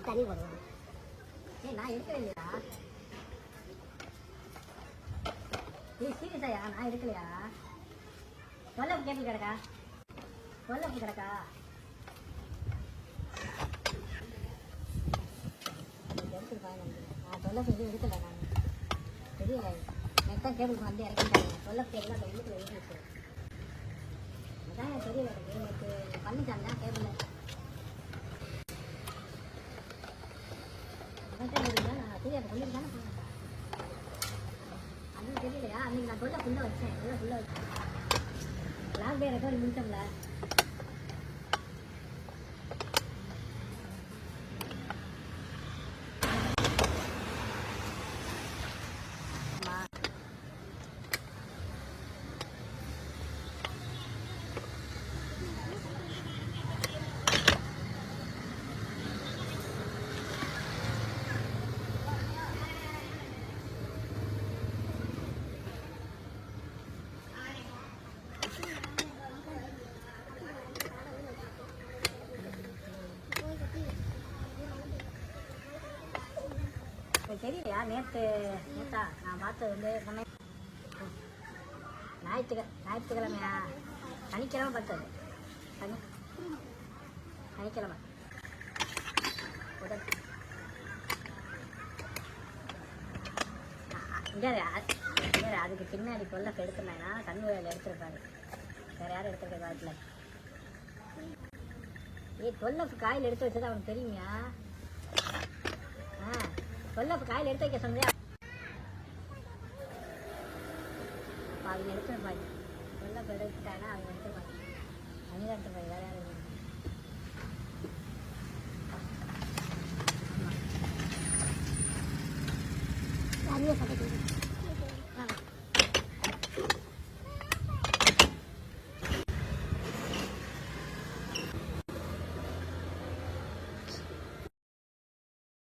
தண்ணி போடுவோம். நான் எடுக்கல இல்லையா? சீரியஸாயா? நான் எடுக்கலையா? தொல்லப்பு கேபிள் கிடக்கா? தொல்லப்பு கிடக்கா? தொல்லப்பு எதுவும் எடுக்கல. நான் தெரியல. நெட்டாக கேபிள் வந்து இறக்கிட்டாங்க. தொல்லப்பு எல்லாம் அந்த வீட்டில் எழுதிச்சு. அதான் தெரியல. எனக்கு பண்ணிட்டாங்க கேபிள். நான் சீரியஸை சொல்லிட்டு தானே போனேன். அது தெரியலையா? அன்றைக்கி நான் தொல்லை ஃபுல்லாக வச்சேன். தொல்லை ஃபுல்லாக வச்சேன். லாஸ்ட் டே ரெக்கார்டு முடிச்சோம்ல. தெரியலையா? நேற்றா நான் பார்த்தது வந்து ஞாயிற்றுக்கிழமையா? சனிக்கிழமை பார்த்தது. சனிக்கிழமை இங்கே அதுக்கு பின்னாடி கொல்ல எடுத்துருந்தேன்னா கண்ணுவையில் எடுத்துருப்பாரு. வேறு யாரும் எடுத்துருக்க காலத்தில். தொல்லை காயில் எடுத்து வச்சது அவனுக்கு தெரியுமியா? தொல்லப்பு காயில் எடுத்து வைக்க சொன்னியா? அவங்க எடுத்துருப்பாங்க. தொல்லப்பு எடுத்துட்டாங்கன்னா அவங்க எடுத்துருப்பாங்க. அவங்க தான் எடுத்துருப்பாங்க. வேறு யாரும்